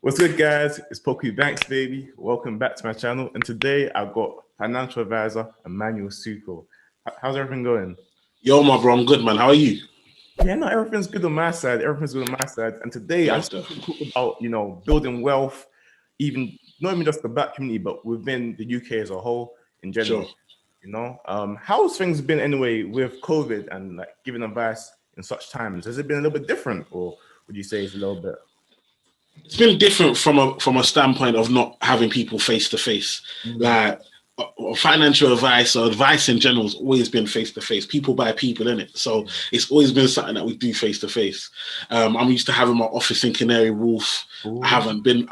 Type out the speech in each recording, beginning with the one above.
What's good, guys? It's Poku Banks, baby. Welcome back to my channel. And today I've got Financial Adviser Emmanuel Asuquo. How's everything going? Yo, my bro, I'm good, man. How are you? Yeah, no, everything's good on my side. Everything's good on my side. And today I just want to talk about, building wealth, not even just the Black community, but within the UK as a whole in general. Sure. How's things been anyway with COVID and like giving advice in such times? Has it been a little bit different, or would you say it's a little bit? It's been different from a standpoint of not having people face to face. Like financial advice or advice in general has always been face to face. People by people, innit? So it's always been something that we do face to face. I'm used to having my office in Canary Wharf. I haven't been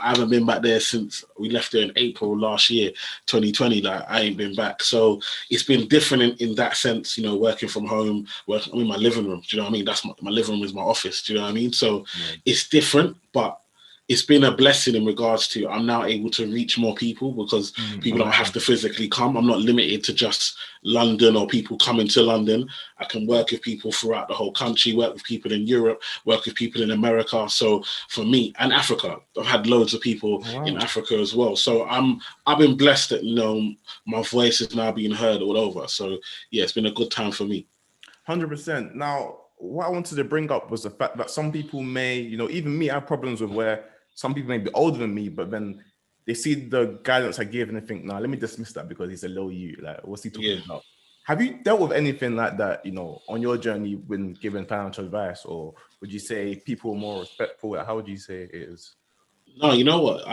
back there since we left there in April last year, 2020. Like I ain't been back. So it's been different in that sense, working from home, I'm in my living room. Do you know what I mean? That's my living room is my office. Do you know what I mean? So it's different, but it's been a blessing in regards to I'm now able to reach more people because people don't have to physically come. I'm not limited to just London or people coming to London. I can work with people throughout the whole country, work with people in Europe, work with people in America. So for me, and Africa, I've had loads of people in Africa as well. So I've been blessed that, my voice is now being heard all over. So yeah, it's been a good time for me. 100%. Now, what I wanted to bring up was the fact that some people may, even me, I have problems with where some people may be older than me, but then they see the guidance I give and they think, nah, let me dismiss that because he's a low you. Like, what's he talking about? Have you dealt with anything like that, on your journey when giving financial advice? Or would you say people are more respectful? How would you say it is? No, you know what?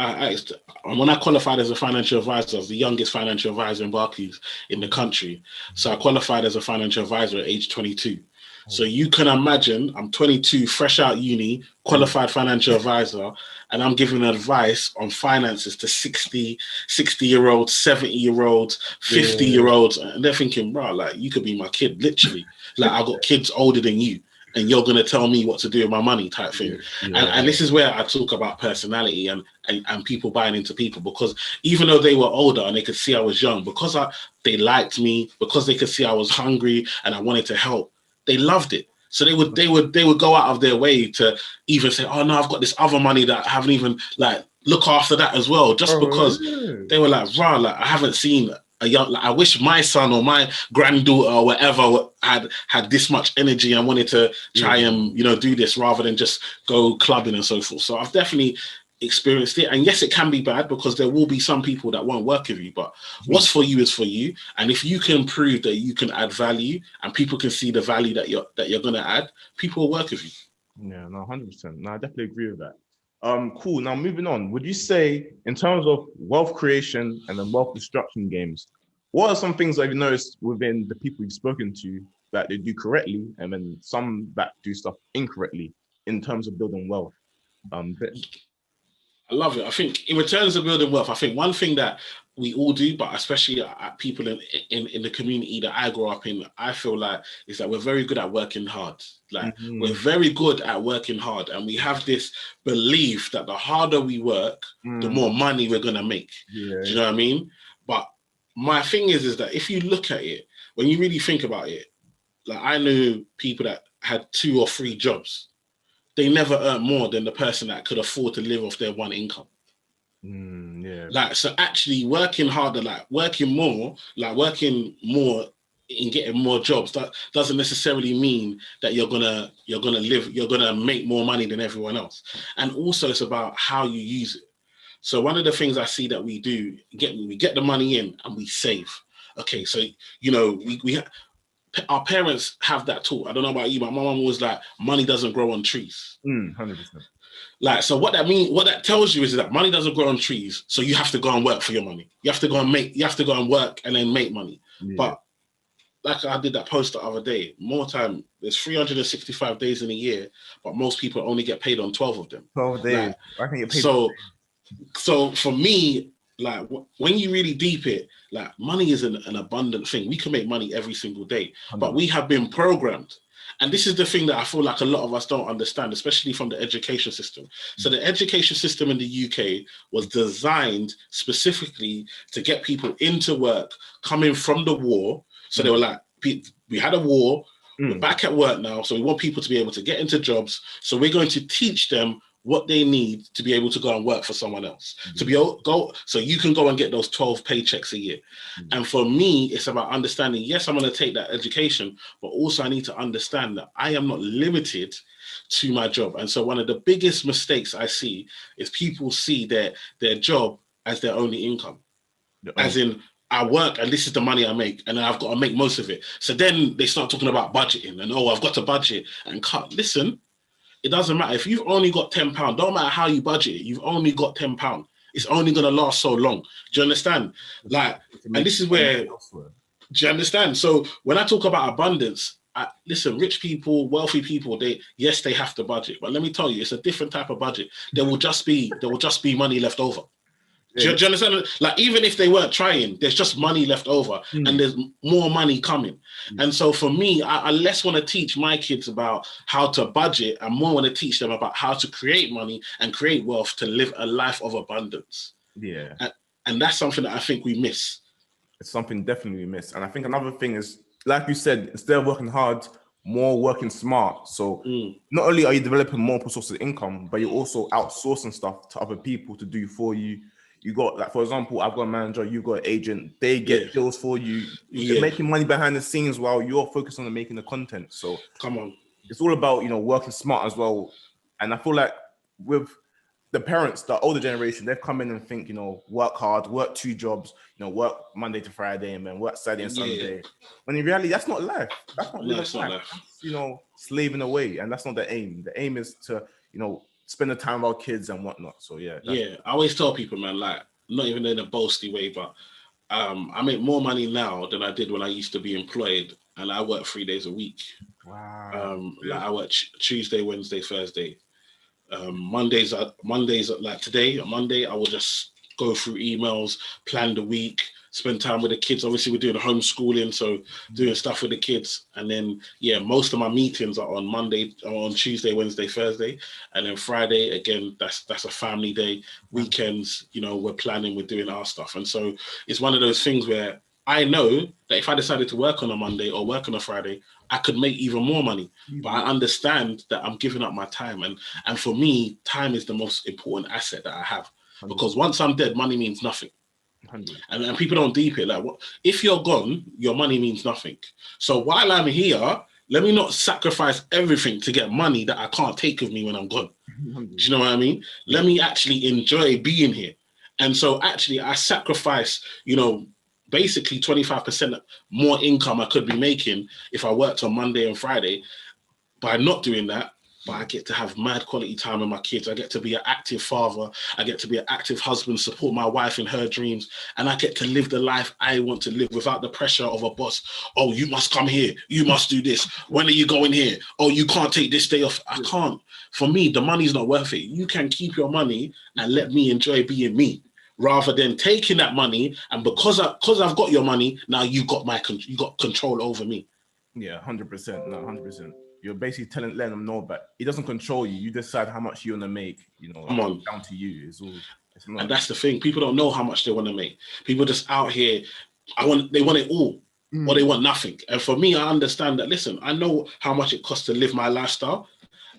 When I qualified as a financial advisor, I was the youngest financial advisor in Barclays in the country. So I qualified as a financial advisor at age 22. So you can imagine I'm 22, fresh out uni, qualified financial advisor, and I'm giving advice on finances to 60-year-olds, 70-year-olds, 50-year-olds. And they're thinking, bro, like you could be my kid, literally. Like I've got kids older than you. And you're going to tell me what to do with my money type thing. And this is where I talk about personality and people buying into people, because even though they were older and they could see I was young, because they liked me, because they could see I was hungry and I wanted to help, they loved it. So they would go out of their way to even say, oh no, I've got this other money that I haven't even look after that as well, just because they were like, rah, I haven't seen a young, I wish my son or my granddaughter or whatever had this much energy and wanted to try and do this rather than just go clubbing and so forth. So I've definitely experienced it, and yes, it can be bad because there will be some people that won't work with you, but what's for you is for you. And if you can prove that you can add value and people can see the value that you're going to add, people will work with you. Yeah, no, 100%. No, I definitely agree with that. Cool. Now moving on, would you say in terms of wealth creation and then wealth destruction games, what are some things that you've noticed within the people you've spoken to that they do correctly, and then some that do stuff incorrectly in terms of building wealth? I love it. I think in terms of building wealth, I think one thing that we all do, but especially people in the community that I grew up in, I feel like is that we're very good at working hard. Like we're very good at working hard, and we have this belief that the harder we work, the more money we're gonna make. Do you know what I mean? But my thing is that if you look at it, when you really think about it, like I knew people that had 2 or 3 jobs. They never earned more than the person that could afford to live off their one income. So actually working harder, working more in getting more jobs, that doesn't necessarily mean that you're gonna make more money than everyone else. And also it's about how you use it. So one of the things I see that we do, we get the money in and we save. Okay, so our parents have that taught. I don't know about you, but my mom was like, money doesn't grow on trees. 100%. So what that tells you is that money doesn't grow on trees. So you have to go and work for your money. You have to go and work and then make money. But like I did that post the other day, there's 365 days in a year, but most people only get paid on 12 of them. 12 days. I can get paid. So for me, when you really deep it, money is an abundant thing. We can make money every single day, but we have been programmed. And this is the thing that I feel like a lot of us don't understand, especially from the education system. So the education system in the UK was designed specifically to get people into work coming from the war. So they were like, we had a war, we're back at work now, so we want people to be able to get into jobs. So we're going to teach them what they need to be able to go and work for someone else, to be able go so you can go and get those 12 paychecks a year. And for me, it's about understanding, yes, I'm going to take that education, but also I need to understand that I am not limited to my job. And so one of the biggest mistakes I see is people see their job as their only income. As in, I work and this is the money I make, and I've got to make most of it. So then they start talking about budgeting and, I've got to budget and cut. Listen, it doesn't matter. If you've only got £10, don't matter how you budget it, you've only got £10. It's only going to last so long. Do you understand? Like, and this is where, do you understand? So when I talk about abundance, listen, rich people, wealthy people, they have to budget. But let me tell you, it's a different type of budget. There will just be money left over. Do you understand? Like, even if they weren't trying, there's just money left over and there's more money coming. And so for me, I less want to teach my kids about how to budget and more want to teach them about how to create money and create wealth to live a life of abundance. Yeah. And that's something that I think we miss. It's something definitely we miss. And I think another thing is, like you said, instead of working hard, more working smart. So not only are you developing multiple sources of income, but you're also outsourcing stuff to other people to do for you. You got, like, for example, I've got a manager, you've got an agent, they get deals for you. You're making money behind the scenes while you're focused on making the content. So come on, it's all about, working smart as well. And I feel like with the parents, the older generation, they've come in and think, work hard, work 2 jobs, work Monday to Friday and then work Saturday and Sunday. When in reality, that's not life. That's not living life. That's, slaving away. And that's not the aim. The aim is to, spend the time with our kids and whatnot. So I always tell people, man, like, not even in a boasty way, but I make more money now than I did when I used to be employed, and I work 3 days a week. Wow. Like, I work Tuesday, Wednesday, Thursday. Mondays like today, on Monday, I will just go through emails, plan the week, spend time with the kids. Obviously, we're doing homeschooling, so doing stuff with the kids. And then, most of my meetings are on Tuesday, Wednesday, Thursday. And then Friday, again, that's a family day. Weekends, we're planning, we're doing our stuff. And so it's one of those things where I know that if I decided to work on a Monday or work on a Friday, I could make even more money. But I understand that I'm giving up my time. And for me, time is the most important asset that I have. Because once I'm dead, money means nothing. And people don't deep it. Like, what if you're gone, your money means nothing. So while I'm here, let me not sacrifice everything to get money that I can't take with me when I'm gone. Do you know what I mean? Let me actually enjoy being here. And so actually I sacrifice, basically 25% more income I could be making if I worked on Monday and Friday. By not doing that, but I get to have mad quality time with my kids. I get to be an active father. I get to be an active husband, support my wife in her dreams. And I get to live the life I want to live without the pressure of a boss. Oh, you must come here. You must do this. When are you going here? Oh, you can't take this day off. I can't. For me, the money's not worth it. You can keep your money and let me enjoy being me, rather than taking that money. And because I've got your money, now you got control over me. Yeah, 100%. No, 100%. You're basically letting them know, but it doesn't control you. You decide how much you want to make. Come on, down to you. And that's the thing. People don't know how much they want to make. People just out here, they want it all, or they want nothing. And for me, I understand that. Listen, I know how much it costs to live my lifestyle,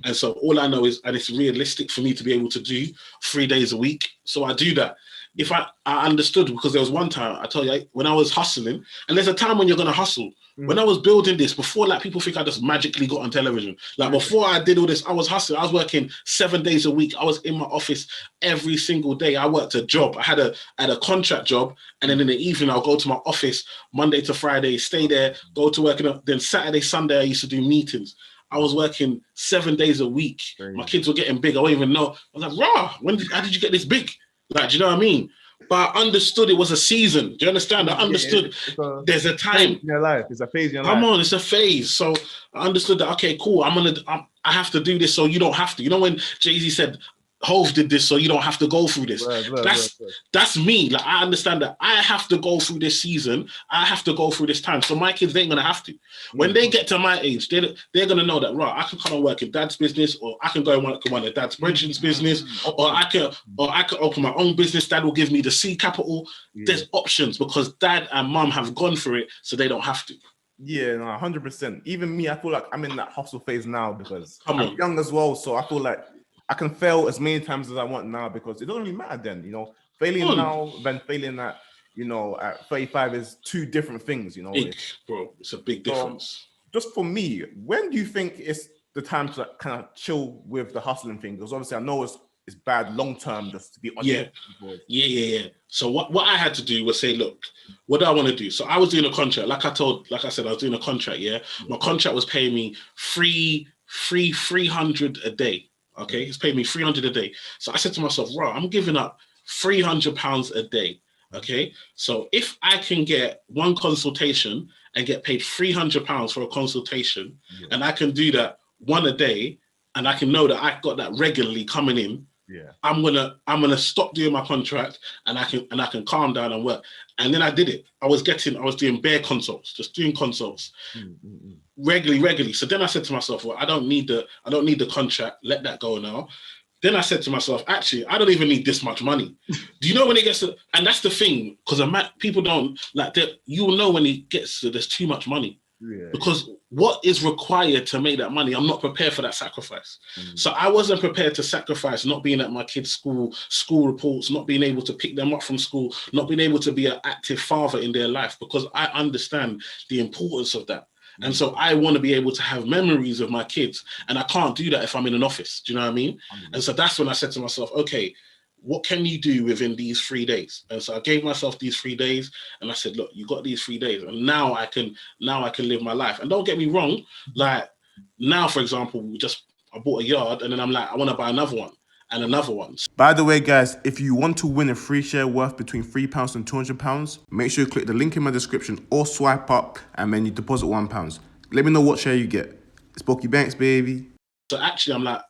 and so all I know is, and it's realistic for me to be able to do 3 days a week. So I do that. If I understood, because there was one time, I tell you, when I was hustling, and there's a time when you're going to hustle. When I was building this, before, like, people think I just magically got on television. Like, before I did all this, I was hustling. I was working 7 days a week. I was in my office every single day. I worked a job. I had a contract job. And then in the evening, I'll go to my office Monday to Friday, stay there, go to work. Then Saturday, Sunday, I used to do meetings. I was working 7 days a week. My kids were getting big. I don't even know. I was like, rah, how did you get this big? Like, do you know what I mean? But I understood it was a season. Do you understand? I understood there's a time in your life. It's a phase in your life. Come on, it's a phase. So I understood that, okay, cool. I have to do this so you don't have to. When Jay-Z said, Hove did this so you don't have to go through this. That's me. Like, I understand that I have to go through this season. I have to go through this time. So my kids, they ain't going to have to. When they get to my age, they're going to know that, right, I can come and work in dad's business, or I can go and work in one of dad's Bridget's business, or I can open my own business. Dad will give me the seed capital. There's options because dad and mum have gone through it, so they don't have to. Yeah, no, 100%. Even me, I feel like I'm in that hustle phase now because I'm young as well. So I feel like I can fail as many times as I want now because it doesn't really matter then, you know. Failing now than failing at, you know, at 35 is two different things, you know. It's a big difference. Just for me, when do you think it's the time to like, kind of chill with the hustling thing? Because obviously I know it's bad long term just to be on. Yeah. So what I had to do was say, look, what do I want to do? So I was doing a contract, like I said, I was doing a contract. My contract was paying me 300 a day. Okay, it's paying me 300 a day. So I said to myself, right, I'm giving up £300 a day. Okay, so if I can get one consultation and get paid £300 for a consultation, and I can do that one a day, and I can know that I got that regularly coming in, I'm gonna stop doing my contract, and I can calm down and work. And then I did it. I was doing bare consults, just doing consults regularly. So then I said to myself, well, I don't need the contract. Let that go now. Then I said to myself, actually, I don't even need this much money. Do you know when it gets to, and that's the thing, because people don't like that. You'll know when it gets to there's too much money. Because what is required to make that money, I'm not prepared for that sacrifice. So I wasn't prepared to sacrifice not being at my kids' school reports, not being able to pick them up from school, not being able to be an active father in their life, because I understand the importance of that. And so I want to be able to have memories of my kids, and I can't do that if I'm in an office. Do you know what I mean? And so that's when I said to myself, okay, what can you do within these 3 days? And so I gave myself these 3 days, and I said, look, you got these 3 days, and now I can live my life. And don't get me wrong, like now, for example, I bought a yard, and then I'm like, I want to buy another one and another one. By the way, guys, if you want to win a free share worth between £3 and £200, make sure you click the link in my description or swipe up, and then you deposit £1. Let me know what share you get. It's Poku Banks, baby. So actually, I'm like,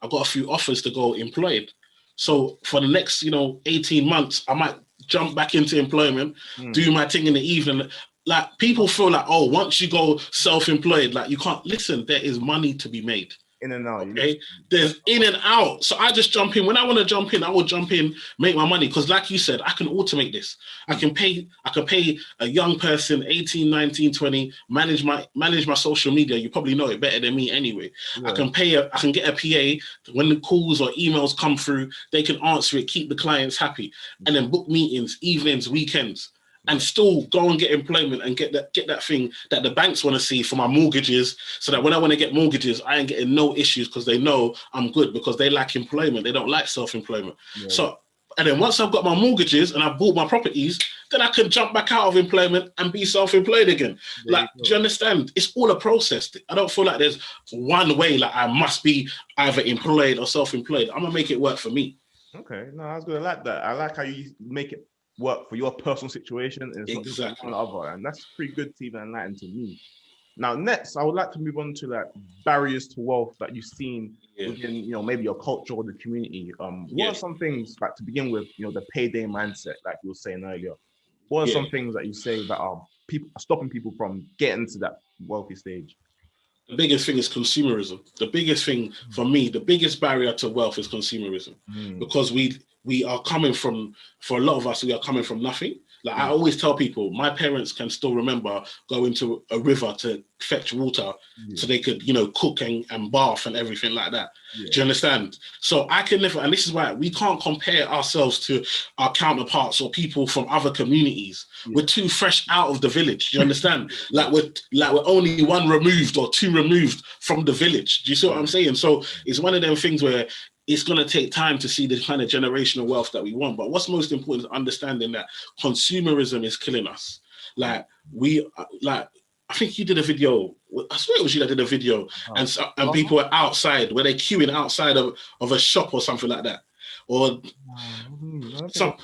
I've got a few offers to go employed. So for the next, 18 months, I might jump back into employment, do my thing in the evening. Like, people feel like, oh, once you go self-employed, like, you can't listen. There is money to be made. In and out. Okay, there's in and out. So I just jump in. When I want to jump in, I will jump in, make my money. Because like you said, I can automate this. I can pay a young person, 18, 19, 20, manage my social media. You probably know it better than me anyway. I can get a PA. When the calls or emails come through, they can answer it, keep the clients happy, and then book meetings, evenings, weekends. And still go and get employment and get that thing that the banks want to see for my mortgages, so that when I want to get mortgages, I ain't getting no issues, because they know I'm good, because they like employment. They don't like self-employment. So, and then once I've got my mortgages and I've bought my properties, then I can jump back out of employment and be self-employed again. Like, do you understand? It's all a process. I don't feel like there's one way, like I must be either employed or self-employed. I'm going to make it work for me. Okay, no, I was good. I like that. I like how you make it work for your personal situation, and it's not just one other, and that's pretty good to even enlighten to me. Now, next, I would like to move on to like barriers to wealth that you've seen within, maybe your culture or the community. What are some things, like, to begin with, the payday mindset, like you were saying earlier? What are some things that you say that are stopping people from getting to that wealthy stage? The biggest thing is consumerism. The biggest thing for me, the biggest barrier to wealth is consumerism, because we are coming from, for a lot of us, we are coming from nothing. Like, I always tell people, my parents can still remember going to a river to fetch water so they could, cook and bath and everything like that. Do you understand? So I can never, and this is why we can't compare ourselves to our counterparts or people from other communities. We're too fresh out of the village. Do you understand? Like we're only one removed or two removed from the village. Do you see what I'm saying? So it's one of them things where it's going to take time to see the kind of generational wealth that we want. But what's most important is understanding that consumerism is killing us. I think you did a video. I swear it was you that did a video, and people were outside, where they're queuing outside of a shop or something like that. Or I don't know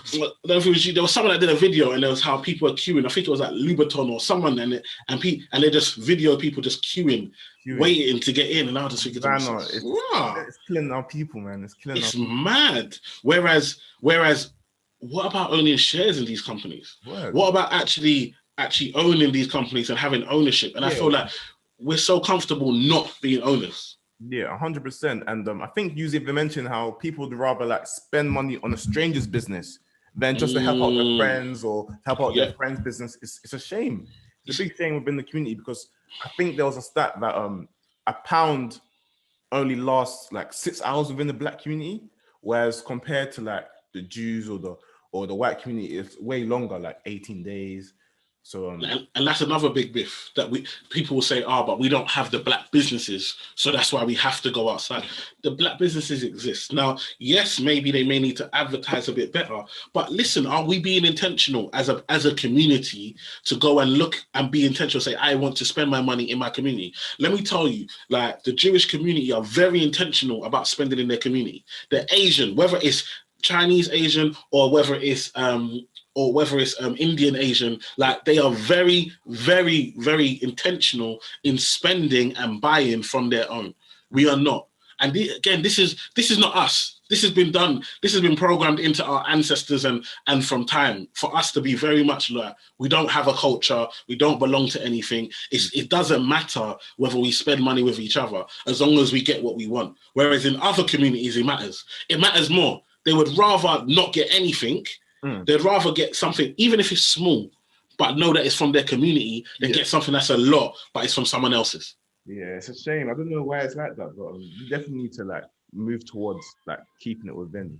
if it was you. There was someone that did a video, and there was how people were queuing. I think it was like Louboutin or someone, and they just video people just queuing, waiting to get in. And I was just thinking, it's killing our people, man. It's mad. Whereas, what about owning shares in these companies? What about actually owning these companies and having ownership? And I feel like we're so comfortable not being owners. Yeah, 100%. And I think you even mentioned how people would rather like spend money on a stranger's business than just to help out their friends or help out their friend's business. It's a shame. It's a big shame within the community, because I think there was a stat that a pound only lasts like 6 hours within the black community, whereas compared to like the Jews or the white community, it's way longer, like 18 days. So and that's another big biff that people will say, but we don't have the black businesses, so that's why we have to go outside. The black businesses exist now. Yes, maybe they may need to advertise a bit better, but listen, are we being intentional as a community to go and look and be intentional? Say, I want to spend my money in my community. Let me tell you, like the Jewish community are very intentional about spending in their community. The Asian, whether it's Chinese Asian or whether it's Indian Asian, like they are very, very, very intentional in spending and buying from their own. We are not. And again, this is not us. This has been done. This has been programmed into our ancestors and from time for us to be very much like, we don't have a culture. We don't belong to anything. It doesn't matter whether we spend money with each other as long as we get what we want. Whereas in other communities, it matters. It matters more. They would rather not get anything. They'd rather get something, even if it's small, but know that it's from their community, than get something that's a lot, but it's from someone else's. Yeah, it's a shame. I don't know why it's like that, but we definitely need to like move towards like keeping it within.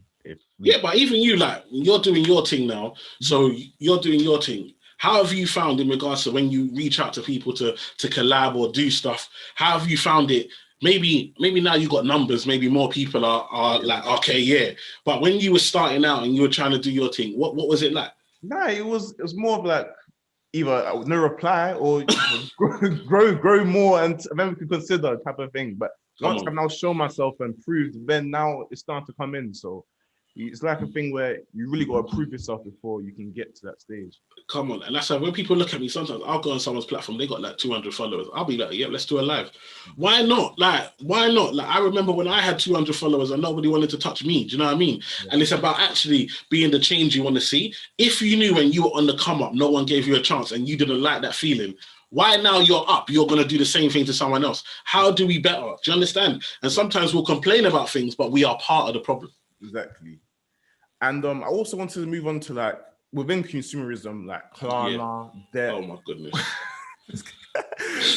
But even you, like, you're doing your thing now. So you're doing your thing. How have you found in regards to when you reach out to people to collab or do stuff? How have you found it? Maybe now you got numbers, maybe more people are like, okay, yeah. But when you were starting out and you were trying to do your thing, what was it like? Nah, it was more of like either no reply or grow more and then we can consider type of thing. But once I've now shown myself and proved, then now it's starting to come in. So it's like a thing where you really got to prove yourself before you can get to that stage. Come on. And that's why when people look at me, sometimes I'll go on someone's platform, they got like 200 followers. I'll be like, yeah, let's do a live. Why not? Like, why not? Like, I remember when I had 200 followers and nobody wanted to touch me. Do you know what I mean? Yeah. And it's about actually being the change you want to see. If you knew when you were on the come up, no one gave you a chance and you didn't like that feeling, why now you're up, you're going to do the same thing to someone else? How do we better? Do you understand? And sometimes we'll complain about things, but we are part of the problem. Exactly. And I also wanted to move on to like within consumerism, like Klarna, debt. Oh my goodness.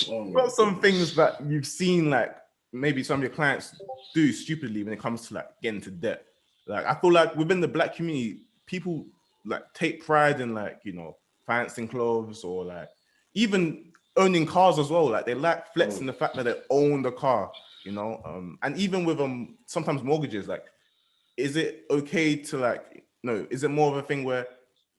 What some things that you've seen like maybe some of your clients do stupidly when it comes to like getting into debt? Like I feel like within the black community, people like take pride in like, you know, financing clothes or like even owning cars as well. Like they like flexing the fact that they own the car, you know, and even with sometimes mortgages, like, is it okay to like, no, is it more of a thing where,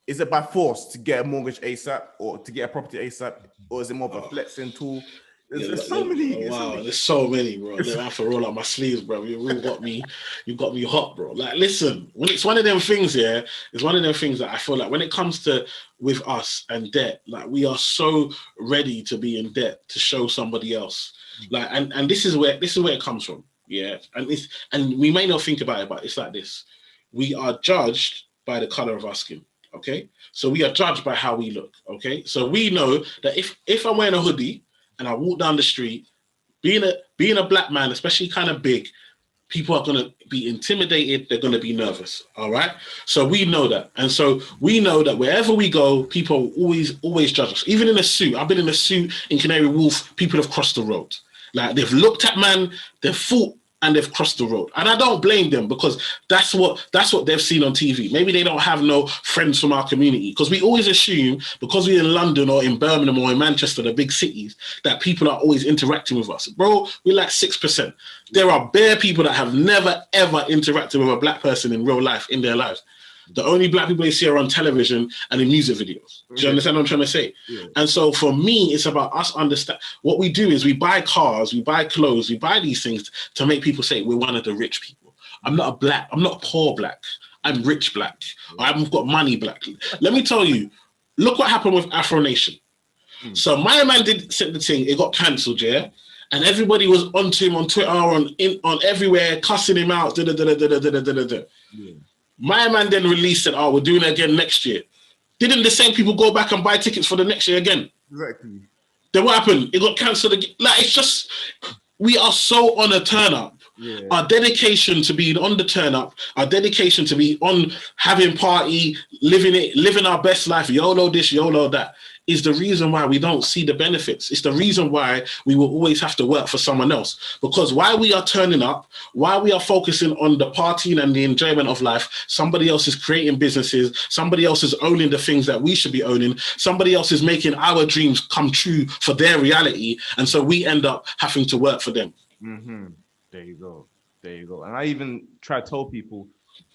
is it by force to get a mortgage ASAP or to get a property ASAP? Or is it more of a flexing tool? There's so many. There's so many, bro. I have to roll up my sleeves, bro. You got me hot, bro. Like, listen, when it's one of them things, it's one of them things that I feel like when it comes to with us and debt, like we are so ready to be in debt to show somebody else. Like, and this is where it comes from. Yeah, and we may not think about it, but it's like this: we are judged by the color of our skin. Okay, so we are judged by how we look. Okay, so we know that if I'm wearing a hoodie and I walk down the street, being a black man, especially kind of big, people are going to be intimidated. They're going to be nervous. All right, so we know that, and so we know that wherever we go, people always judge us. Even in a suit, I've been in a suit in Canary Wharf. People have crossed the road. Like they've looked at man, they've fought, and they've crossed the road. And I don't blame them because that's what they've seen on TV. Maybe they don't have no friends from our community because we always assume because we're in London or in Birmingham or in Manchester, the big cities, that people are always interacting with us. Bro, we're like 6%. There are bare people that have never, ever interacted with a black person in real life in their lives. The only black people they see are on television and in music videos. Do you understand what I'm trying to say? Yeah. And so for me, it's about us understand. What we do is we buy cars, we buy clothes, we buy these things to make people say we're one of the rich people. I'm not poor black. I'm rich black. I've got money black. Let me tell you, look what happened with Afro Nation. So my man did set the thing, it got cancelled, yeah? And everybody was onto him on Twitter, on everywhere, cussing him out. Yeah. My man then released it, we're doing it again next year. Didn't the same people go back and buy tickets for the next year again? Exactly. Then what happened? It got cancelled again. Like, it's just, we are so on a turn up. Yeah. Our dedication to being on the turn up, our dedication to be on having party, living our best life, YOLO this, YOLO that. is the reason why we don't see the benefits. It's the reason why we will always have to work for someone else. Because while we are turning up, while we are focusing on the partying and the enjoyment of life, somebody else is creating businesses, somebody else is owning the things that we should be owning, somebody else is making our dreams come true for their reality. And so we end up having to work for them. Mm-hmm. There you go. There you go. And I even try to tell people,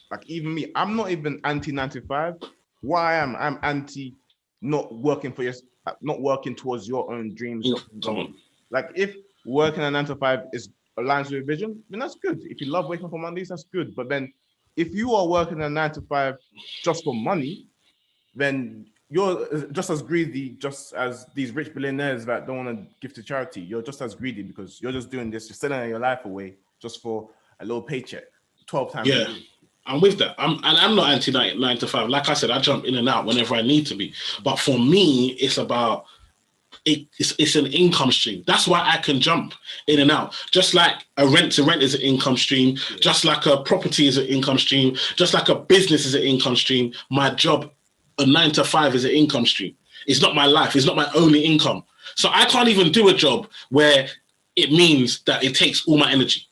like even me, I'm not even anti-9 to 5. Why I'm anti not working for your, not working towards your own dreams. Come on. Like if working a 9 to 5 is aligns with your vision, then that's good. If you love waking up on Mondays, that's good. But then if you are working a 9 to 5 just for money, then you're just as greedy, just as these rich billionaires that don't want to give to charity. You're just as greedy because you're just doing this, you're selling your life away just for a little paycheck, 12 times a year. I'm with that. I'm not anti 9 to 5. Like I said, I jump in and out whenever I need to be. But for me, it's about it's an income stream. That's why I can jump in and out. Just like a rent to rent is an income stream, just like a property is an income stream, just like a business is an income stream. My job, a 9 to 5, is an income stream. It's not my life. It's not my only income. So I can't even do a job where it means that it takes all my energy.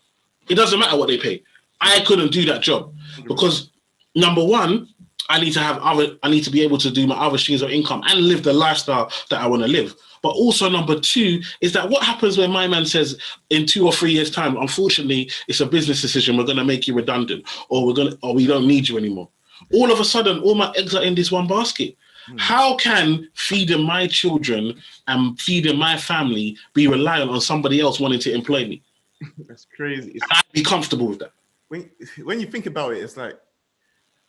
It doesn't matter what they pay. I couldn't do that job because, number one, I need to be able to do my other streams of income and live the lifestyle that I want to live. But also, number two, is that what happens when my man says in 2 or 3 years' time, unfortunately, it's a business decision, we're going to make you redundant, or we don't need you anymore. All of a sudden, all my eggs are in this one basket. How can feeding my children and feeding my family be reliant on somebody else wanting to employ me? That's crazy. I'd be comfortable with that. When you think about it, it's like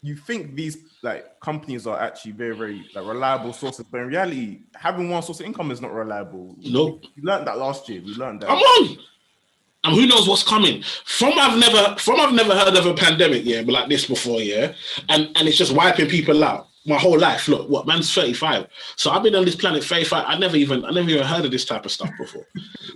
you think these like companies are actually very, very like reliable sources, but in reality, having one source of income is not reliable. Nope. We learned that last year. We learned that. Come on. And who knows what's coming? I've never heard of a pandemic, but like this before, and it's just wiping people out. My whole life, look, what, man's 35. So I've been on this planet 35. I never even heard of this type of stuff before.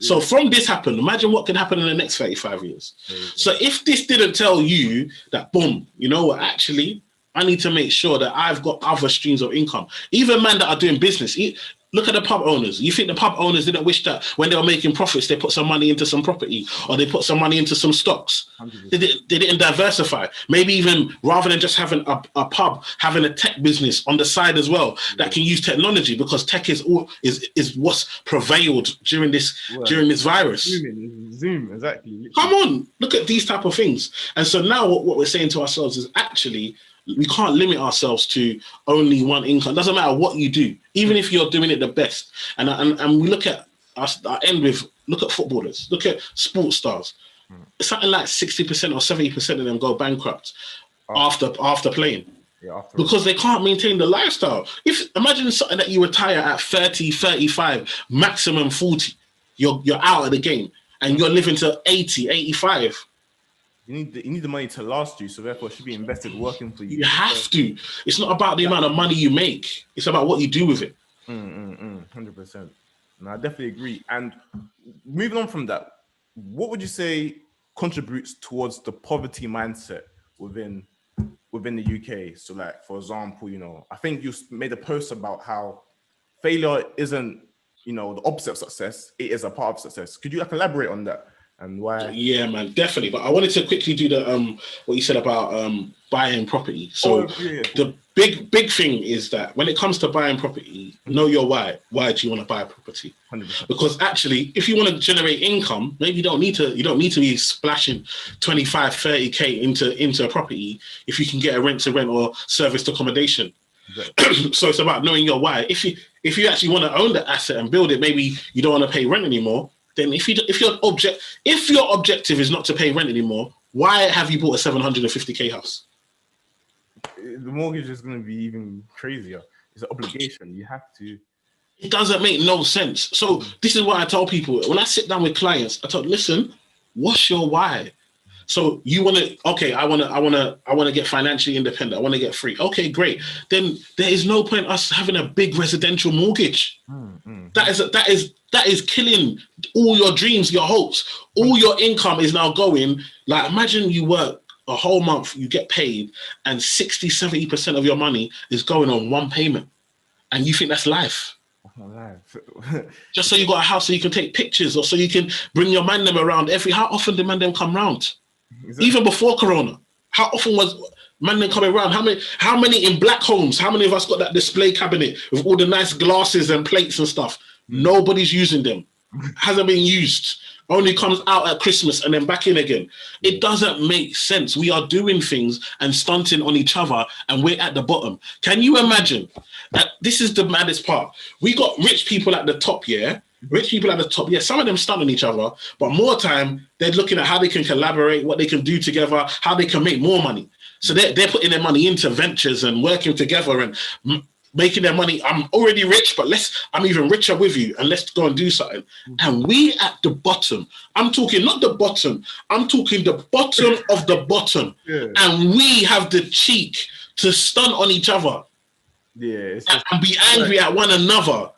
So from this happened, imagine what can happen in the next 35 years. So if this didn't tell you that, boom, you know what, actually, I need to make sure that I've got other streams of income. Even men that are doing business, look at the pub owners. You think the pub owners didn't wish that when they were making profits, they put some money into some property or they put some money into some stocks? They didn't diversify. Maybe even rather than just having a pub, having a tech business on the side as well that can use technology, because tech is what's prevailed during this virus. Zoom, exactly. Come on, look at these type of things. And so now what we're saying to ourselves is actually, we can't limit ourselves to only one income. It doesn't matter what you do, even if you're doing it the best. And we look at us. I end with, look at footballers, look at sports stars. Something like 60% or 70% of them go bankrupt after playing. Because they can't maintain the lifestyle. Imagine something that you retire at 30, 35, maximum 40. You're out of the game and you're living to 80, 85. You need the money to last you, so therefore it should be invested working for you. You have to. It's not about the amount of money you make. It's about what you do with it. 100%. No, I definitely agree. And moving on from that, what would you say contributes towards the poverty mindset within the UK? So like, for example, I think you made a post about how failure isn't, the opposite of success. It is a part of success. Could you elaborate on that? And why? Yeah, man, definitely. But I wanted to quickly do the what you said about buying property. So the big thing is that when it comes to buying property, know your why. Why do you want to buy a property? 100%. Because actually, if you want to generate income, maybe you don't need to be splashing 25, 30K into a property if you can get a rent to rent or service to accommodation. Exactly. So it's about knowing your why. If you actually want to own the asset and build it, maybe you don't want to pay rent anymore. Then if your objective is not to pay rent anymore, why have you bought a 750K house? The mortgage is going to be even crazier. It's an obligation. You have to. It doesn't make no sense. So this is what I tell people when I sit down with clients. I tell them, listen, what's your why? So you want to, okay, I want to get financially independent. I want to get free. Okay, great. Then there is no point us having a big residential mortgage. That is killing all your dreams, your hopes. All your income is now going, like, imagine you work a whole month, you get paid, and 60, 70% of your money is going on one payment. And you think that's life. Just so you got a house so you can take pictures, or so you can bring your man them around. How often did man them come round? Even before Corona, how often was man them coming around? How many in black homes? How many of us got that display cabinet with all the nice glasses and plates and stuff? Nobody's using them. Hasn't been used. Only comes out at Christmas and then back in again. It doesn't make sense. We are doing things and stunting on each other, and we're at the bottom. Can you imagine? This is the maddest part. We got rich people at the top, yeah? Rich people at the top, yeah, some of them stun on each other, but more time, they're looking at how they can collaborate, what they can do together, how they can make more money. So they're putting their money into ventures and working together and making their money. I'm already rich, but I'm even richer with you, and let's go and do something. And we at the bottom, I'm talking not the bottom, I'm talking the bottom of the bottom. Yeah. And we have the cheek to stun on each other. Yeah, and be angry at one another,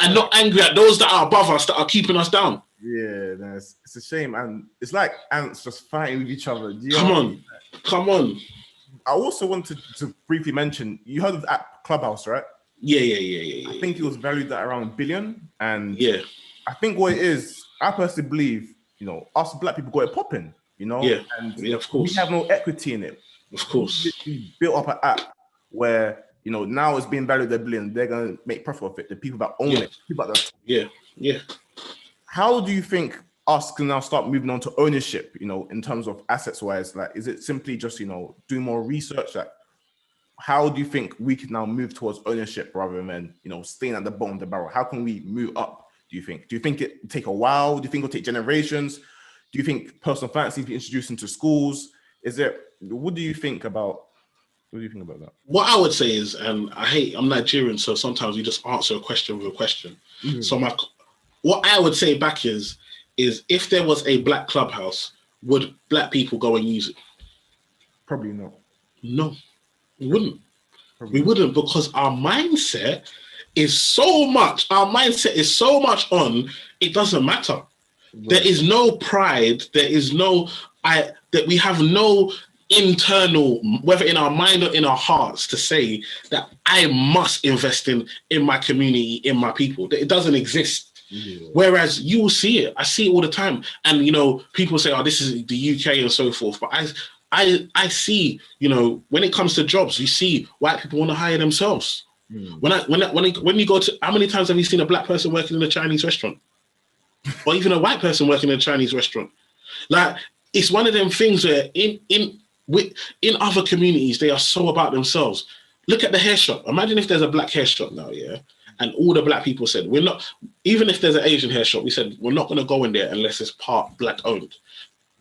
and not angry at those that are above us that are keeping us down. Yeah, it's a shame. And it's like ants just fighting with each other. Come on. I also wanted to briefly mention, you heard of the app Clubhouse, right? Yeah. I think it was valued at around $1 billion. And yeah, I think what it is, I personally believe, us black people got it popping, Yeah, and of course. We have no equity in it. Of course. We built up an app where, now it's being valued at $1 billion. They're going to make profit of it. The people that own it. People that Yeah. How do you think us can now start moving on to ownership, in terms of assets wise? Like, is it simply just, doing more research? Like, how do you think we can now move towards ownership rather than, staying at the bottom of the barrel? How can we move up, do you think? Do you think it will take a while? Do you think it'll take generations? Do you think personal finance needs to be introduced into schools? What do you think about that? What I would say is, and I'm Nigerian, so sometimes we just answer a question with a question. Mm-hmm. So what I would say back is if there was a black Clubhouse, would black people go and use it? Probably not. No, we wouldn't. We wouldn't, because our mindset is so much on, it doesn't matter. Right. There is no pride. There is that we have no internal, whether in our mind or in our hearts, to say that I must invest in my community, in my people. It doesn't exist. Yeah. Whereas you will see it. I see it all the time. And, people say, oh, this is the UK and so forth. But I see, when it comes to jobs, you see white people want to hire themselves. Mm. When you go to, how many times have you seen a black person working in a Chinese restaurant? Or even a white person working in a Chinese restaurant? Like, it's one of them things where in other communities, they are so about themselves. Look at the hair shop. Imagine if there's a black hair shop now, yeah? And all the black people said, we're not, even if there's an Asian hair shop, we said, we're not going to go in there unless it's part black owned.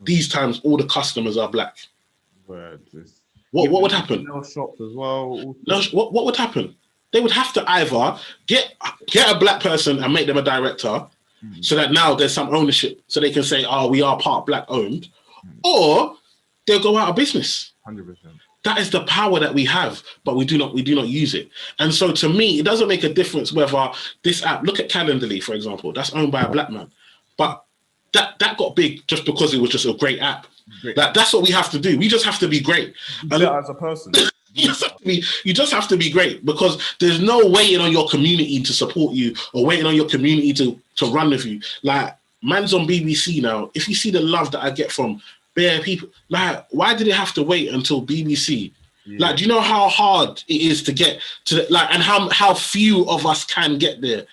These times, all the customers are black. What would happen? No shops as well. No, what would happen? They would have to either get a black person and make them a director, so that now there's some ownership, so they can say, oh, we are part black owned, or they'll go out of business. 100%. That is the power that we have, but we do not use it. And so to me, it doesn't make a difference whether this app, look at Calendly, for example, that's owned by a black man. But that got big just because it was just a great app. That's what we have to do. We just have to be great. As a person. You just have to be great, because there's no waiting on your community to support you or waiting on your community to run with you. Like, man's on BBC now. If you see the love that I get from bare people, like, why did it have to wait until BBC? Yeah. Like, do you know how hard it is to get to and how few of us can get there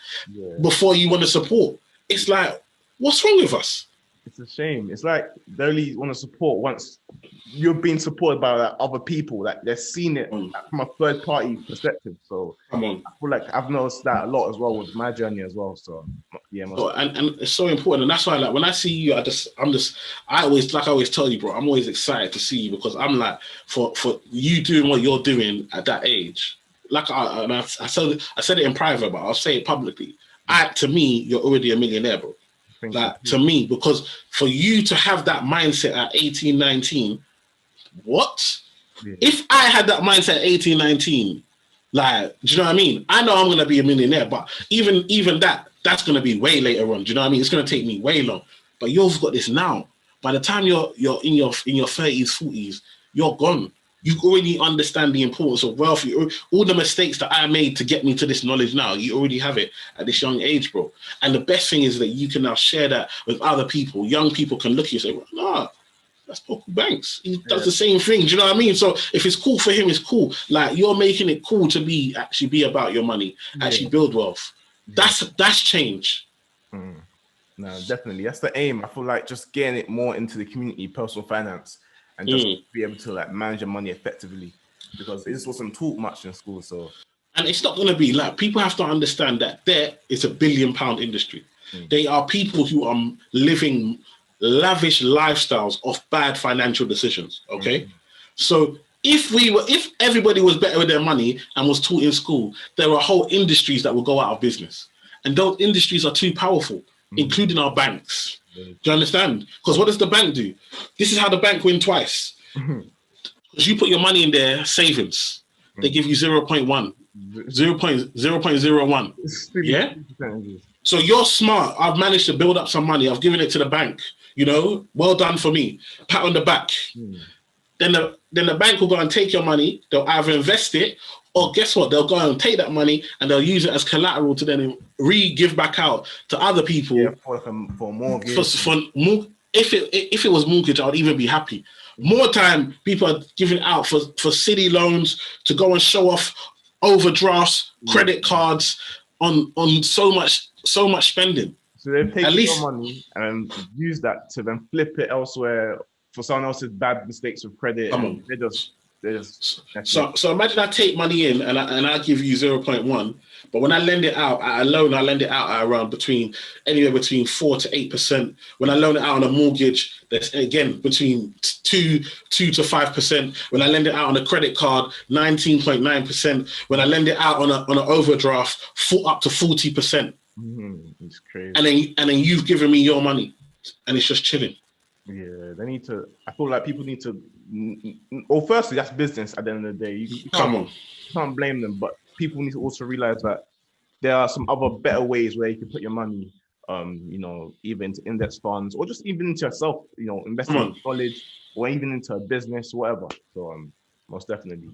before you want to support? It's like, what's wrong with us? It's a shame. It's like they only want to support once you're being supported by other people, that they're seeing it from a third party perspective. So I feel like I've noticed that a lot as well with my journey as well. So yeah, and it's so important, and that's why, like, when I see you, I always tell you, bro, I'm always excited to see you, because I'm like, for you doing what you're doing at that age, like I said it in private, but I'll say it publicly. To me, you're already a millionaire, bro. Like, to me, because for you to have that mindset at 18, 19, what? Yeah. If I had that mindset at 18, 19, like, do you know what I mean? I know I'm going to be a millionaire, but even that's going to be way later on. Do you know what I mean? It's going to take me way long. But you've got this now. By the time you're in your 30s, 40s, you're gone. You already understand the importance of wealth. All the mistakes that I made to get me to this knowledge now, you already have it at this young age, bro. And the best thing is that you can now share that with other people. Young people can look at you and say, well, nah, that's Poku Banks. He does the same thing. Do you know what I mean? So if it's cool for him, it's cool. Like, you're making it cool to actually be about your money, actually build wealth. That's change. No, definitely. That's the aim. I feel like just getting it more into the community, personal finance, and just be able to like manage your money effectively, because it just wasn't taught much in school. So, and it's not going to be like, people have to understand that there is a $1 billion industry. They are people who are living lavish lifestyles of bad financial decisions. Okay, so if everybody was better with their money and was taught in school, there are whole industries that will go out of business, and those industries are too powerful, including our banks. Do you understand? Because what does the bank do? This is how the bank win twice. Because you put your money in their savings, they give you 0.1, 0.01. Yeah? So you're smart. I've managed to build up some money. I've given it to the bank. You know, well done for me. Pat on the back. Then the bank will go and take your money. They'll either invest it, or guess what? They'll go and take that money and they'll use it as collateral to then give back out to other people. For mortgage. If it was mortgage, I'd even be happy. More time, people are giving out for city loans to go and show off overdrafts, credit cards on so much spending. So they've taken your money and use that to then flip it elsewhere for someone else's bad mistakes with credit. So imagine I take money in and I give you 0.1, but when I lend it out at a loan, I lend it out at around anywhere between 4 to 8%. When I loan it out on a mortgage, that's again between 2 to 5%. When I lend it out on a credit card, 19.9%. When I lend it out on an overdraft, up to 40%. It's crazy. And then you've given me your money, and it's just chilling. Yeah, they need to. I feel like people need to. Well, firstly, that's business. At the end of the day, you can't blame them. But people need to also realize that there are some other better ways where you can put your money. You know, even into index funds, or just even into yourself. You know, investing in knowledge, or even into a business, whatever. So, most definitely.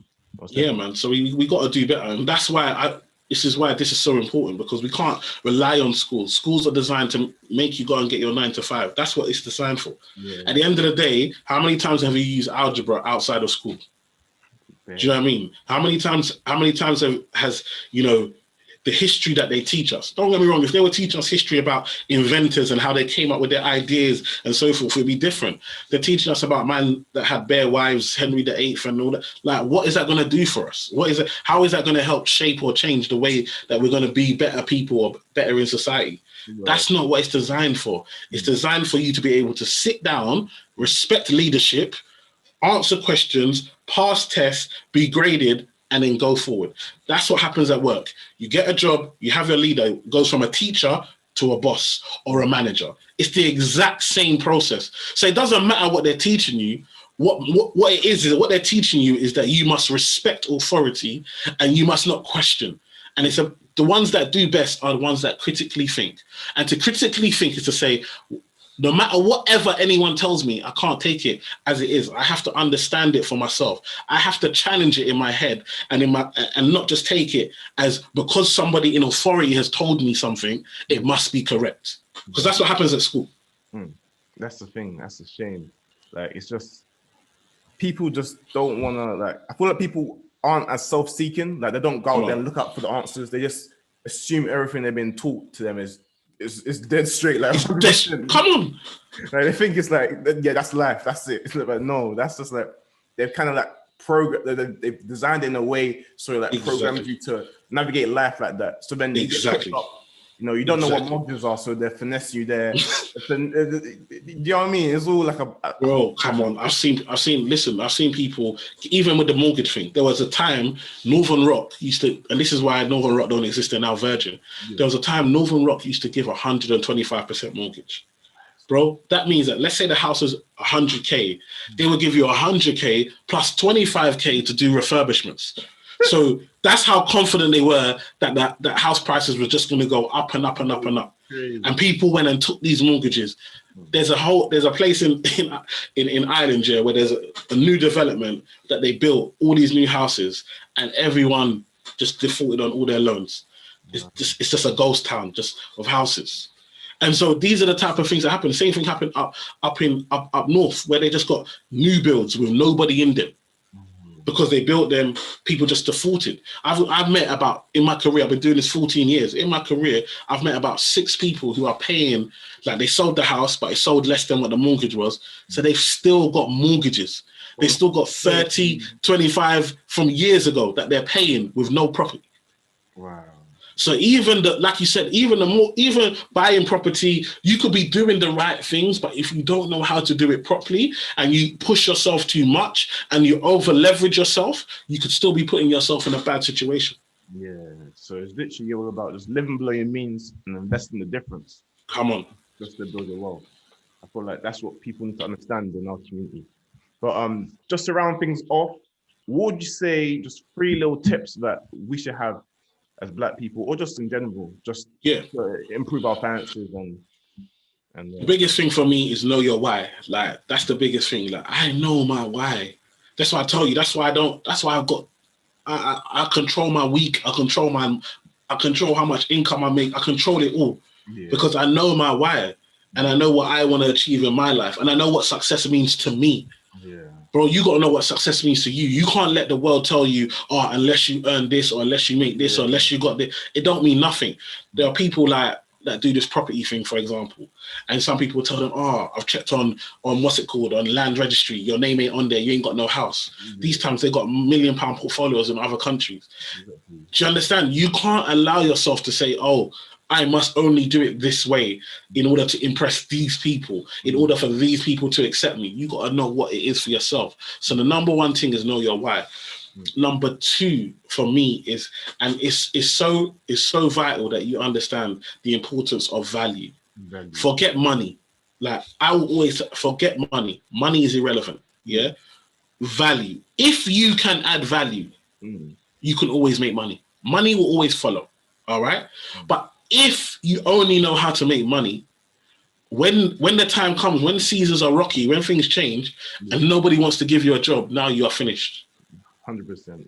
Yeah, man. So we got to do better, and that's why this is so important, because we can't rely on schools. Schools are designed to make you go and get your 9 to 5. That's what it's designed for. Yeah. At the end of the day, how many times have you used algebra outside of school? Yeah. Do you know what I mean? How many times has, you know, the history that they teach us? Don't get me wrong, if they were teaching us history about inventors and how they came up with their ideas and so forth, it would be different. They're teaching us about man that had bare wives, Henry VIII and all that. Like, what is that going to do for us? How is that going to help shape or change the way that we're going to be better people or better in society? Right. That's not what it's designed for. It's designed for you to be able to sit down, respect leadership, answer questions, pass tests, be graded, and then go forward. That's what happens at work. You get a job, you have your leader, it goes from a teacher to a boss or a manager. It's the exact same process. So it doesn't matter what they're teaching you. What it is what they're teaching you is that you must respect authority and you must not question. And the ones that do best are the ones that critically think. And to critically think is to say, no matter whatever anyone tells me, I can't take it as it is. I have to understand it for myself. I have to challenge it in my head and not just take it as because somebody in authority has told me something, it must be correct. Because that's what happens at school. That's the thing. That's a shame. Like, it's just people just don't want to, like, I feel like people aren't as self-seeking. Like, they don't go out there and look up for the answers. They just assume everything they've been taught to them is dead straight. Like, come on. Like, they think it's like, yeah, that's life. That's it. It's like, no, that's just like, they've kind of like they've designed it in a way so like programmed you to navigate life like that. So then you get up, you know, you don't know what mortgages are, so they finesse you there. Do you know what I mean? It's all like bro, come on. I've seen people, even with the mortgage thing, there was a time Northern Rock used to, and this is why Northern Rock don't exist, they're now Virgin. Yeah. There was a time Northern Rock used to give 125% mortgage. Bro, that means that, let's say the house is 100K, they will give you 100K plus 25K to do refurbishments. So that's how confident they were that house prices were just going to go up and up and up and up. Crazy. And people went and took these mortgages. There's a place in Ireland, yeah, where there's a new development that they built all these new houses, and everyone just defaulted on all their loans. It's just a ghost town just of houses. And so these are the type of things that happen. The same thing happened up north, where they just got new builds with nobody in them. Because they built them, people just defaulted. I've met about, in my career, I've been doing this 14 years. In my career, I've met about 6 people who are paying, like they sold the house, but it sold less than what the mortgage was. So they've still got mortgages. They still got 30, 25 from years ago that they're paying with no property. Wow. So even like you said, even buying property, you could be doing the right things, but if you don't know how to do it properly and you push yourself too much and you over leverage yourself, you could still be putting yourself in a bad situation. Yeah. So it's literally all about just living below your means and investing the difference. Come on. Just to build your wealth. I feel like that's what people need to understand in our community. But just to round things off, what would you say, just 3 little tips that we should have as Black people, or just in general, just to improve our finances and the biggest thing for me is know your why. Like, that's the biggest thing. Like, I know my why. That's why I tell you. That's why I control my week. I control how much income I make. I control it all because I know my why, and I know what I want to achieve in my life, and I know what success means to me. Yeah. Bro, you got to know what success means to you. You can't let the world tell you, oh, unless you earn this, or unless you make this, or unless you got this. It don't mean nothing. There are people that do this property thing, for example, and some people tell them, oh, I've checked on what's it called, on land registry, your name ain't on there, you ain't got no house. These times they got £1 million portfolios in other countries. Do you understand? You can't allow yourself to say, oh, I must only do it this way in order to impress these people, in order for these people to accept me. You got to know what it is for yourself. So the number 1 thing is know your why. Number 2 for me is, and it's so vital that you understand the importance of value. Forget money. Like, I will always forget money. Money is irrelevant. Yeah. Value. If you can add value, you can always make money. Money will always follow. All right. But if you only know how to make money, when the time comes, when seasons are rocky, when things change, and nobody wants to give you a job, now you are finished. 100%.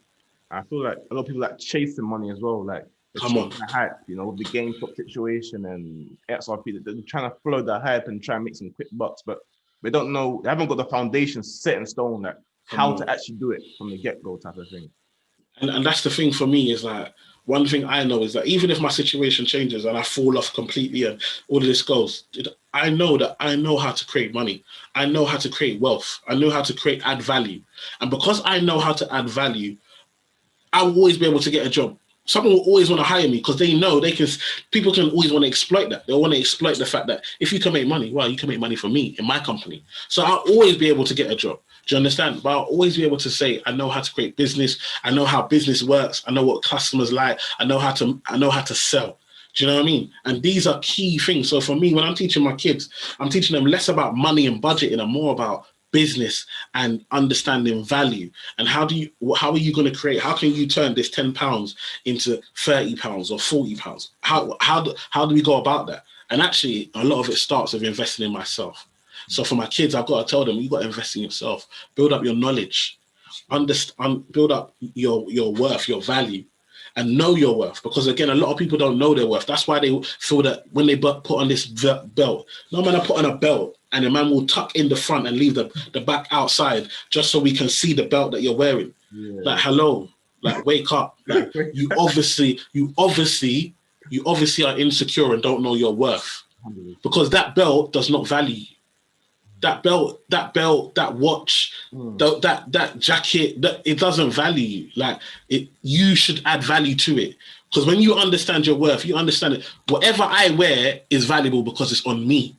I feel like a lot of people like chasing money as well. Like, come on, the hype, with the GameStop situation and XRP, they're trying to follow the hype and try and make some quick bucks, but they don't know, they haven't got the foundation set in stone, like how to actually do it from the get-go type of thing. And that's the thing for me, is like, one thing I know is that even if my situation changes and I fall off completely and all of this goes, I know that I know how to create money. I know how to create wealth. I know how to add value. And because I know how to add value, I will always be able to get a job. Someone will always want to hire me because they know people can always want to exploit that. They'll want to exploit the fact that if you can make money, well, you can make money for me in my company. So I'll always be able to get a job. Do you understand? But I'll always be able to say, I know how to create business. I know how business works. I know what customers like. I know how to sell. Do you know what I mean? And these are key things. So for me, when I'm teaching my kids, I'm teaching them less about money and budgeting and more about business and understanding value. And how are you going to create? How can you turn this £10 into £30 or £40? How do we go about that? And actually, a lot of it starts with investing in myself. So for my kids, I've got to tell them, you got to invest in yourself, build up your knowledge, build up your worth, your value, and know your worth. Because again, a lot of people don't know their worth. That's why they feel that when they put on this belt, no man, I put on a belt and a man will tuck in the front and leave the back outside just so we can see the belt that you're wearing. Yeah. Like, hello, like, wake up. Like, you obviously are insecure and don't know your worth, because that belt does not value you. That belt, that watch, that jacket, it doesn't value you. Like, you should add value to it. Because when you understand your worth, you understand it. Whatever I wear is valuable because it's on me.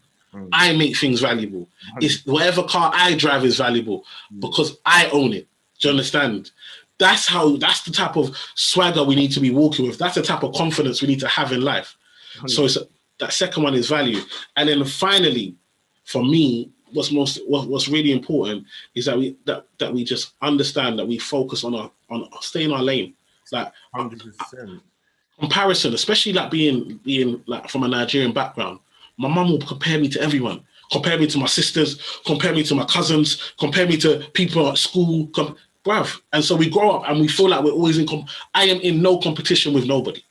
I make things valuable. It's whatever car I drive is valuable because I own it. Do you understand? That's the type of swagger we need to be walking with. That's the type of confidence we need to have in life. 100%. So that second one is value. And then finally, for me, what's really important is that we just understand that we focus on stay in our lane. Like 100%. Comparison, especially like being like from a Nigerian background, my mum will compare me to everyone compare me to my sisters, compare me to my cousins, compare me to people at school, bruv. And so we grow up and we feel like we're always I am in no competition with nobody.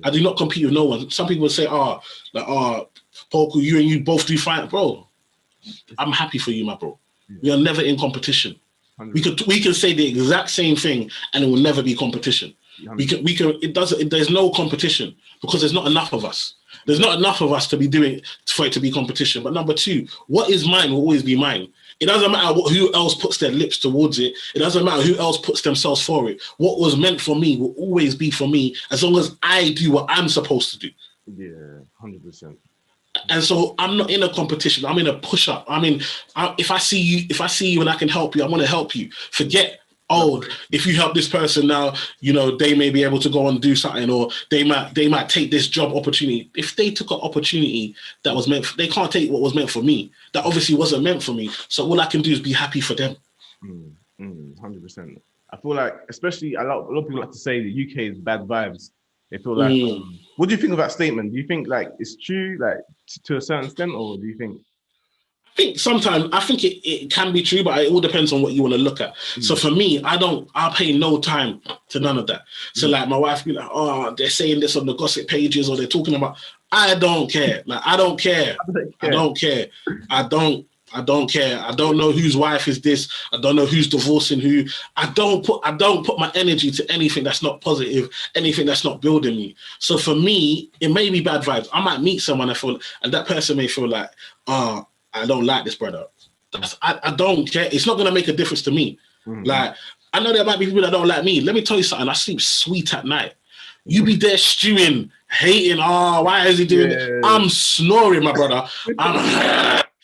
I do not compete with no one. Some people say, Poku, you and you both do fine. Bro, I'm happy for you, my bro. We are never in competition. 100%. We can say the exact same thing and it will never be competition. 100%. There's no competition because there's not enough of us. There's not enough of us to be doing for it to be competition. But number two, what is mine will always be mine. It doesn't matter who else puts their lips towards it. It doesn't matter who else puts themselves for it. What was meant for me will always be for me as long as I do what I'm supposed to do. Yeah, 100%. And so I'm not in a competition. I'm in a push-up. If I see you and I can help you, I want to help you. Forget, if you help this person now, they may be able to go and do something, or they might take this job opportunity. If they took an opportunity that was meant, they can't take what was meant for me. That obviously wasn't meant for me. So all I can do is be happy for them. 100%. I feel like, especially a lot of people like to say the UK is bad vibes. They feel like, what do you think of that statement? Do you think like it's true, like to a certain extent, or do you think? I think sometimes it can be true, but it all depends on what you want to look at. So for me, I'll pay no time to none of that. So like my wife be like, they're saying this on the gossip pages, or they're talking about. I don't care. Like I don't care. I don't care. I don't care. I don't know whose wife is this. I don't know who's divorcing who. I don't put my energy to anything that's not positive, anything that's not building me. So for me, it may be bad vibes. I might meet someone and that person may feel like, I don't like this brother. I don't care. It's not going to make a difference to me. Like, I know there might be people that don't like me. Let me tell you something. I sleep sweet at night. You be there stewing, hating, why is he doing it? I'm snoring, my brother.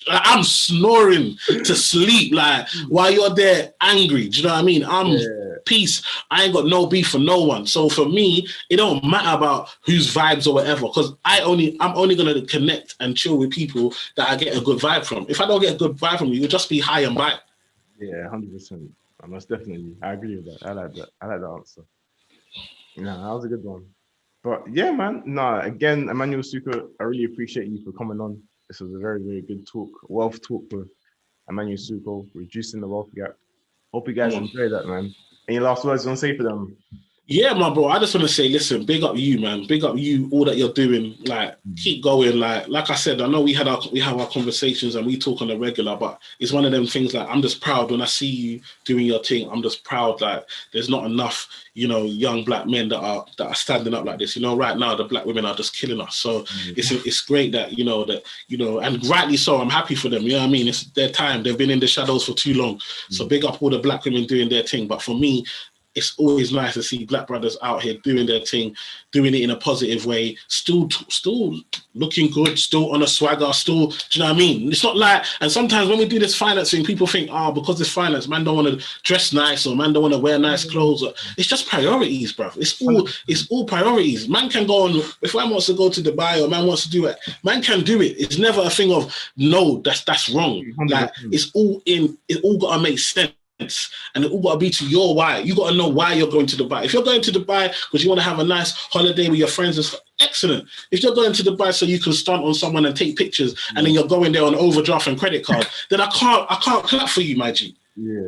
I'm snoring to sleep, like, while you're there angry. Do you know what I mean? I'm peace. I ain't got no beef for no one. So for me, it don't matter about whose vibes or whatever, because I'm only going to connect and chill with people that I get a good vibe from. If I don't get a good vibe from you, you'll just be high and by. Yeah, 100%. Most definitely. I agree with that. I like that answer. No, that was a good one. But yeah, man. No, again, Emmanuel Asuquo, I really appreciate you for coming on. This was a very, very good talk, wealth talk with Emmanuel Asuquo, reducing the wealth gap. Hope you guys enjoy that, man. Any last words you want to say for them? Yeah, my bro. I just want to say, listen, big up you, man. Big up you, all that you're doing. Like, keep going. Like I said, I know we have our conversations and we talk on the regular, but it's one of them things. Like, I'm just proud when I see you doing your thing. I'm just proud. Like, there's not enough, young black men that are standing up like this. Right now the black women are just killing us. So it's great that and rightly so. I'm happy for them. You know what I mean? It's their time. They've been in the shadows for too long. So big up all the black women doing their thing. But for me, it's always nice to see black brothers out here doing their thing, doing it in a positive way, still looking good, still on a swagger, still, do you know what I mean? It's not like, and sometimes when we do this finance thing, people think, because it's finance, man don't want to dress nice or man don't want to wear nice clothes. It's just priorities, bruv. It's all priorities. Man can go on, if man wants to go to Dubai or man wants to do it, man can do it. It's never a thing of, no, that's wrong. Like, it all got to make sense. And it all got to be to your why. You got to know why you're going to Dubai. If you're going to Dubai because you want to have a nice holiday with your friends and stuff, excellent. If you're going to Dubai so you can stunt on someone and take pictures and then you're going there on overdraft and credit card, then I can't clap for you, my G.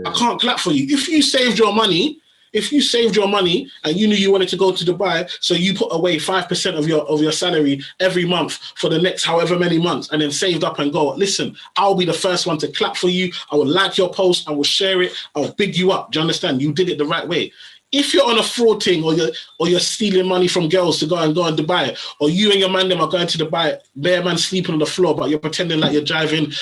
I can't clap for you. If you saved your money and you knew you wanted to go to Dubai, so you put away 5% of your salary every month for the next however many months and then saved up and go, listen, I'll be the first one to clap for you. I will like your post. I will share it. I'll big you up. Do you understand? You did it the right way. If you're on a fraud thing or you're stealing money from girls to go and Dubai, or you and your man them are going to Dubai, bare man sleeping on the floor, but you're pretending like you're driving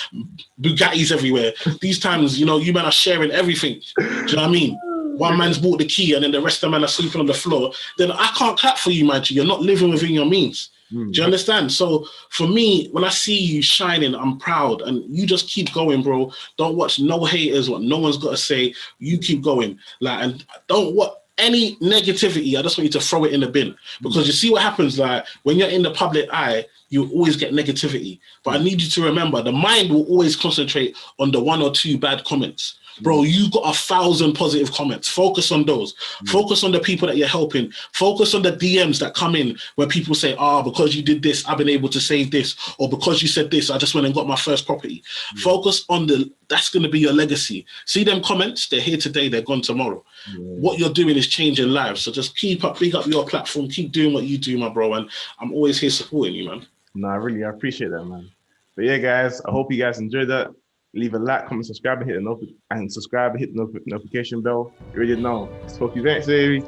Bugattis everywhere. These times, you man are sharing everything. Do you know what I mean? One man's bought the key and then the rest of the men are sleeping on the floor, then I can't clap for you, man. You're not living within your means. Do you understand? So for me, when I see you shining, I'm proud. And you just keep going, bro. Don't watch no haters, what no one's got to say. You keep going. And don't watch any negativity. I just want you to throw it in the bin. Because you see what happens, when you're in the public eye, you always get negativity. But I need you to remember, the mind will always concentrate on the one or two bad comments. Bro, you got 1,000 positive comments. Focus on those. Focus on the people that you're helping. Focus on the DMs that come in where people say, because you did this, I've been able to save this. Or because you said this, I just went and got my first property. Focus on that's going to be your legacy. See them comments? They're here today, they're gone tomorrow. What you're doing is changing lives. So just big up your platform. Keep doing what you do, my bro. And I'm always here supporting you, man. No, I appreciate that, man. But yeah, guys, I hope you guys enjoyed that. Leave a like, comment, subscribe, and hit the notification bell. You already know. Poku Banks, baby.